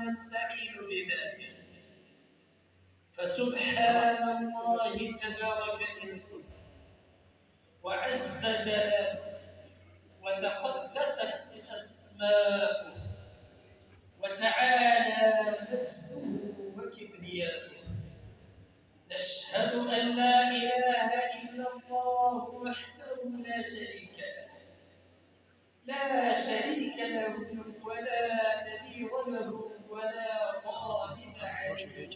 ونستعين بذاته. فسبحان الله تبارك اسمه وعز جلاله وتقدست أسماؤه وتعالى مجده وكبرياؤه. نشهد أن لا إله إلا الله وحده لا شريك له، لا شريك له ولا نذير له ولا غالب عليه.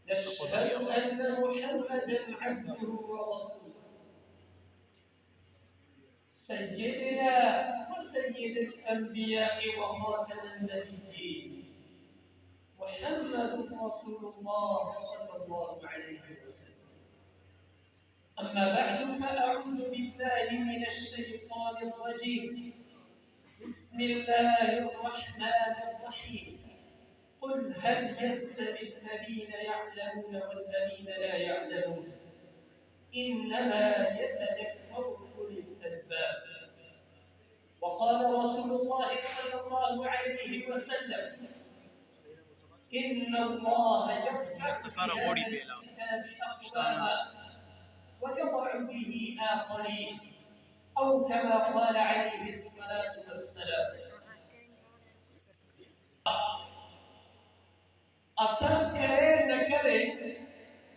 نشهد أن محمدا عبده ورسوله سيدنا وسيد الأنبياء وخاتم النبيين محمد رسول الله صلى الله عليه وسلم. أما بعد فأعوذ بالله من الشيطان الرجيم. بسم الله الرحمن الرحيم. قل هل يستوي الذين يعلمون والذين لا يعلمون إنما يتذكر أولو الألباب. وقال رسول الله صلى الله عليه وسلم إن الله يرفع بهذا الكتاب أقواما ويضع به آخرين، أو كما قال عليه الصلاة والسلام. اثر کرے نہ کرے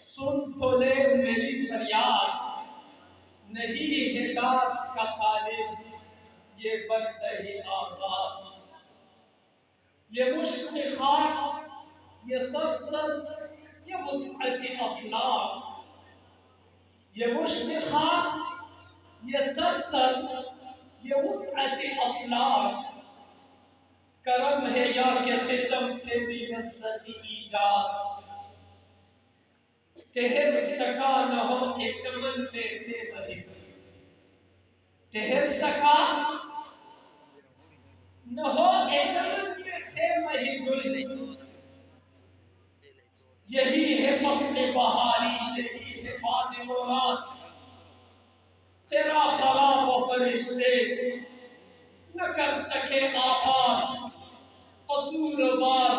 سن تو لے میری فریاد، نہیں ہدایت کا طالب یہ بندہ آزاد. یہ مشت خاک، یہ سرسر، یہ وسعت افلاک. یہ مشت خاک، یہ سرسر، یہ وسعت افلاک. کرم ہے یا کہ ستم تیری لذت ایجاد. ٹہر سکا نہ ہو اے چمن میں سے بہی، ٹہر سکا نہ ہو اے چمن میں سے بہی گل. یہی ہے فصل بہاری، یہی ہے باد مراد. تیرا خراب و فرشتے نہ کر سکے آباد. قصوروار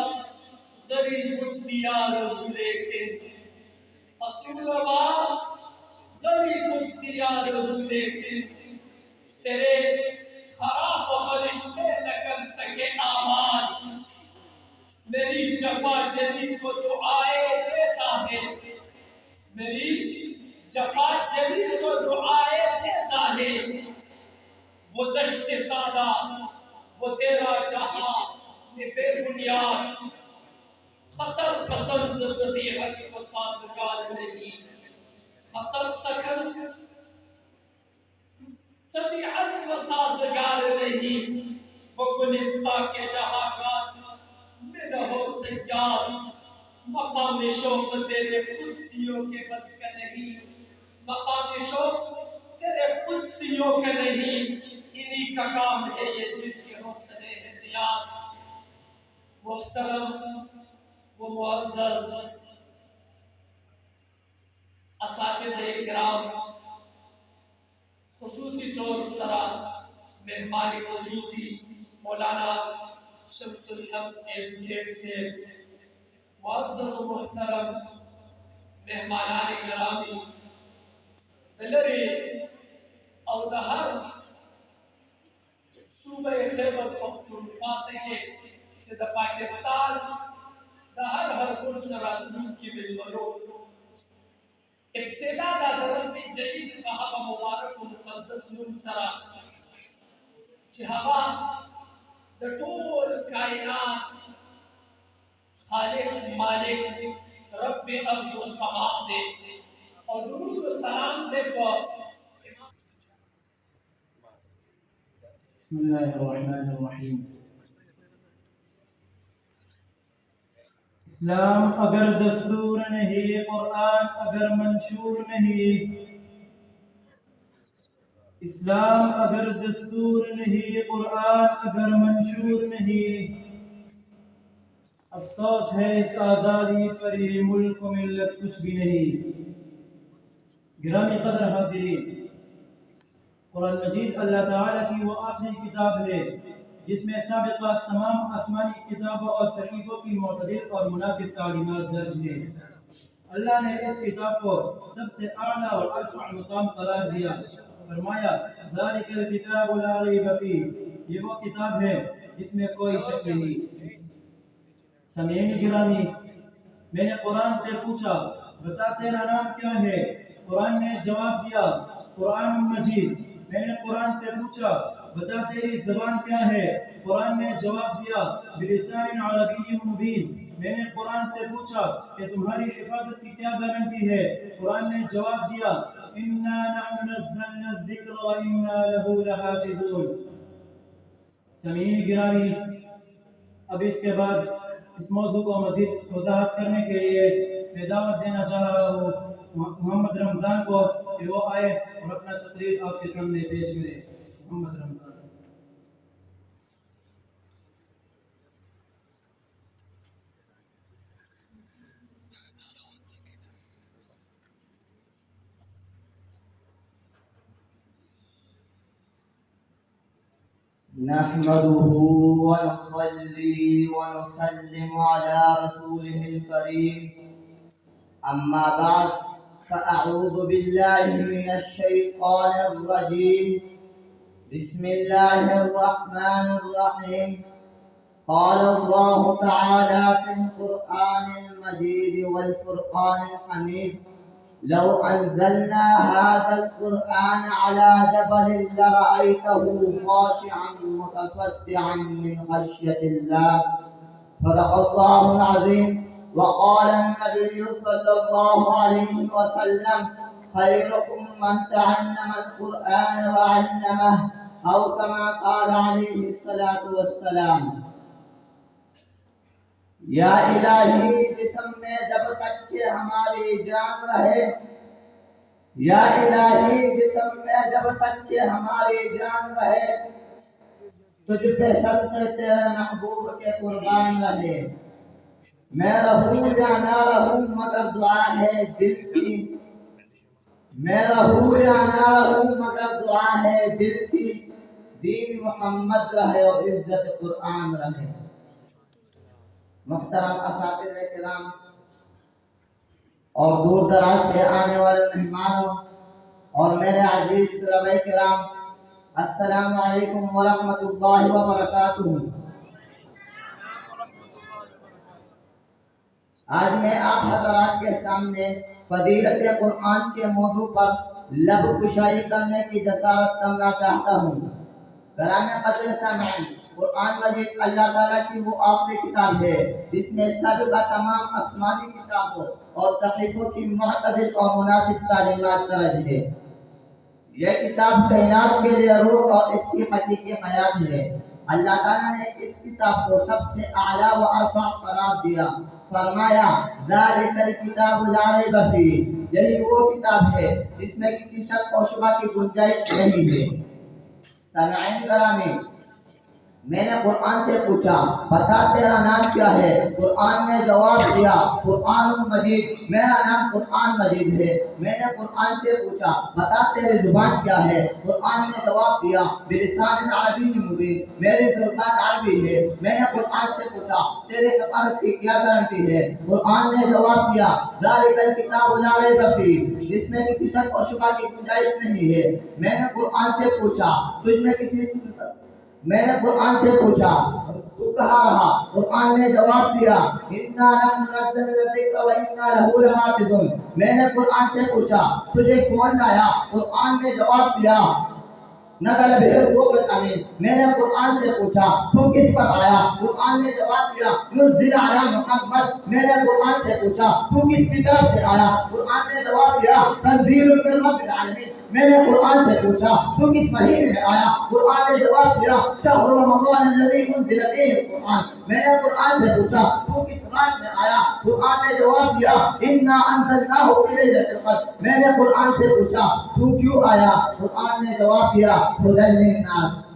غریب الدیار لیکن، قصوروار غریب الدیار لیکن، تیرے خراب و فرشتے نہ کر سکے آباد. میری جفا جلی کو دعائے دیتا ہے، میری جفا جلی کو دعائے دیتا ہے. وہ دشت سادہ، وہ تیرا جہاں بے بنیاد. خطر پسند طبیعت کو سازگار نہیں، خطر سکن طبیعت کو سازگار نہیں. وہ گلستہ کے جہاں کا میں رہو سیاد. مقام شوق تیرے قدسیوں کے بس کا نہیں، مقام شوق تیرے قدسیوں کا نہیں. انہی کا کام ہے یہ جن کے حوصلے ہیں زیاد. محترم و معزز اساتذہ کرام، خصوصی طور پر مہمان خصوصی مولانا شمس الحق ایڈوکیٹ سے معزز و محترم مہمانان گرامی، دلری اور ہر صوبہ خیبر پختونخوا سے کہ دا پاکستان دا ہر کچھ نراتنون کی بالمرو ابتدا دا درمی جدید کہا مبارک و مقدس منصرہ چہوا دا طول کائنات خالق مالک رب ارض و سماء دے اور درود و سلام دے کو. بسم اللہ الرحمن الرحیم. اسلام اگر دستور نہیں، قرآن اگر منشور نہیں. اسلام اگر دستور نہیں، قرآن اگر منشور نہیں. افسوس ہے اس آزادی پر، یہ ملک و ملت کچھ بھی نہیں. گرامی قدر حاضرین، قرآن مجید اللہ تعالیٰ کی وہ آخری کتاب ہے جس میں سابقہ تمام آسمانی کتابوں اور صحیفوں کی معتدل اور مناسب تعلیمات درج ہیں۔ اللہ نے اس کتاب کو سب سے اعلیٰ اور ارفع مقام قرار دیا، فرمایا ذالک الکتاب لا ریب فیہ، یہ وہ کتاب ہے جس میں کوئی شک نہیں۔ سامعین گرامی، میں نے قرآن سے پوچھا بتا تیرا نام کیا ہے؟ قرآن نے جواب دیا قرآن مجید۔ میں نے قرآن سے پوچھا بتا تیری زبان کیا ہے؟ قرآن نے جواب دیا بلسان عربی مبین۔ میں نے قرآن سے پوچھا کہ تمہاری حفاظت کی کیا گارنٹی ہے؟ قرآن نے جواب دیا انا نحن نزلنا الذکر وانا له لحافظون۔ سامعین گرامی، اب اس کے بعد اس موضوع کو مزید وضاحت کرنے کے لیے میں دعوت دینا چاہ رہا ہوں محمد رمضان کو کہ وہ آئے اور اپنا تقریر آپ کے سامنے پیش کرے۔ محمد رمضان۔ نحمده ونصلي ونسلم على رسوله الكريم، أما بعد، فأعوذ بالله من الشيطان الرجيم، بسم الله الرحمن الرحيم. قال الله تعالى في القرآن المجيد والفرقان الحميد: لو أنزلنا هذا القرآن على جبل لرأيته خاشعا متصدعا من خشية الله. صدق الله العظيم. وقال النبي صلى الله عليه وسلم: خيركم من تعلم القرآن وعلمه، أو كما قال عليه الصلاة والسلام. یا الہی، جسم میں جب تک کہ ہماری جان رہے، یا الہی، جسم میں جب تک کہ ہماری جان رہے، تجھ پہ صدقے تیرے محبوب کے قربان رہے۔ میں رہوں یا نہ رہوں مگر دعا ہے دل کی، میں رہوں یا نہ رہوں مگر دعا ہے دل کی، دین محمد رہے اور عزت قرآن رہے۔ محترم اساتذہ کرام اور دور دراز سے آنے والے مہمانوں اور میرے عزیز طلباء کرام، السلام علیکم ورحمۃ اللہ وبرکاتہ۔ آج میں آپ حضرات کے سامنے فضیلت قرآن کے موضوع پر لب کشائی کرنے کی جسارت کرنا چاہتا ہوں۔ گرامی قدر سامعین، قرآن مجید اللہ تعالیٰ کی وہ آخری کتاب ہے جس میں سابقہ تمام آسمانی کتابوں اور صحیفوں کی معتدل اور مناسب تعلیمات درج ہے۔ یہ کتاب کائنات کے لیے روح اور اس کی حقیقی حیات ہے۔ اللہ تعالیٰ نے اس کتاب کو سب سے اعلیٰ و ارفع قرار دیا، فرمایا ذالک الکتاب لا ریب فیہ، یہی وہ کتاب ہے جس میں کسی شک و شبہ کی گنجائش نہیں ہے۔ سامعین گرامی، میں نے قرآن سے پوچھا بتا تیرا نام کیا ہے؟ قرآن نے جواب دیا قرآن مجید، میرا نام قرآن مجید ہے۔ میں نے قرآن سے پوچھا بتا تیری زبان کیا ہے؟ قرآن نے جواب دیا بلسان عربی مبین، میری زبان عربی ہے۔ میں نے قرآن سے پوچھا تیرے حفاظت کی کیا گارنٹی ہے؟ قرآن نے جواب دیا ذالک الکتاب لا ریب فیہ، جس میں کسی شک اور شبہ کی گنجائش نہیں ہے۔ میں نے قرآن سے پوچھا میں نے قرآن سے پوچھا تو کہاں رہا؟ قرآن نے جواب دیا انا نحن نزلنا الذکر وانا له لحافظون۔ میں نے قرآن سے پوچھا تجھے کون لایا؟ قرآن نے جواب دیا نزل به الروح الامین۔ میں نے قرآن سے پوچھا تو کس پر آیا؟ قرآن نے جواب دیا نزل علی محمد۔ میں نے قرآن سے پوچھا تو کس کی طرف سے آیا؟ قرآن نے جواب دیا تنزیل من رب العالمین۔ میں نے قرآن سے پوچھا تو کس مہینے میں آیا؟ قرآن نے جواب دیا شہر رمضان الذی انزل فیہ القرآن۔ میں نے قرآن سے پوچھا تو کس رات میں آیا؟ قرآن نے جواب دیا انا انزلناہ فی لیلۃ القدر۔ میں نے قرآن سے پوچھا تو کیوں آیا؟ قرآن نے جواب دیا ہدی للناس۔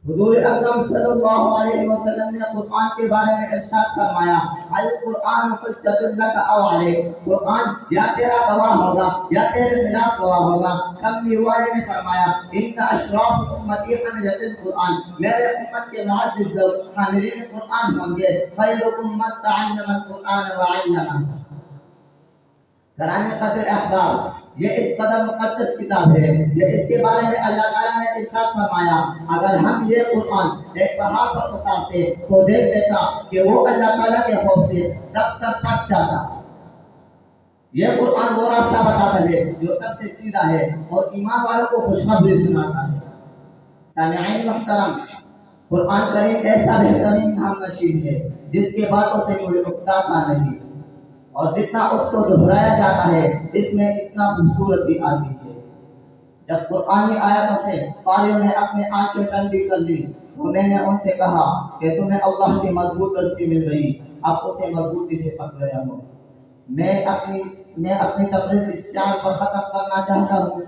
حضور اکرم صلی اللہ علیہ وسلم نے قرآن کے بارے میں ارشاد فرمایا القرآن حجت لک او علیک، قرآن یا تیرا گواہ ہوگا یا تیرے خلاف گواہ ہوگا۔ کملی والے نے فرمایا ان اشراف امتی حملت القرآن، میرے امت کے معزز لوگ حاملین قرآن ہوں گے۔ خیرکم من تعلم القرآن وعلمہ۔ گرامی قدر احباب، یہ اس قدر مقدس کتاب ہے، یہ اس کے بارے میں اللہ تعالیٰ نے ارشاد فرمایا اگر ہم یہ قرآن ایک پہاڑ پر اتارتے تو دیکھ لیتا کہ وہ اللہ تعالیٰ کے خوف سے تب تک پھٹ جاتا۔ یہ قرآن وہ راستہ بتاتا ہے جو سب سے سیدھا ہے اور ایمان والوں کو خوشخبری سناتا ہے۔ سامعین محترم، قرآن کریم ایسا بہترین ہم نشین ہے جس کے باتوں سے کوئی اکتاتا نہیں، اور جتنا اس کو دہرایا جاتا ہے اس میں اتنا خوبصورتی آتی ہے۔ جب قرآنی آیتوں سے قاریوں نے اپنے آنکھیں ٹھنڈی کر لی تو میں نے ان سے کہا کہ تمہیں اللہ کی مضبوط رسی مل گئی، اب اسے مضبوطی سے پکڑے رہو۔ میں اپنی تقریر اس شعر پر ختم کرنا چاہتا ہوں۔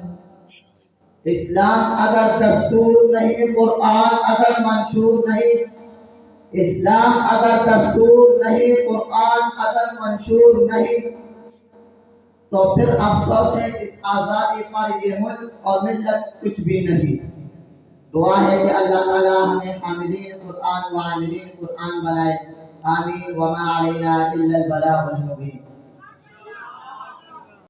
اسلام اگر دستور نہیں، قرآن اگر منشور نہیں، اسلام اگر دستور نہیں، قرآن اگر منشور نہیں، تو پھر افسوس ہے اس آزادی پر یہ ملک اور ملت کچھ بھی نہیں۔ دعا ہے کہ اللہ تعالیٰ ہمیں حاملین قرآن و عاملین قرآن بنائے، آمین۔ وما علینا الا البلاغ المبین۔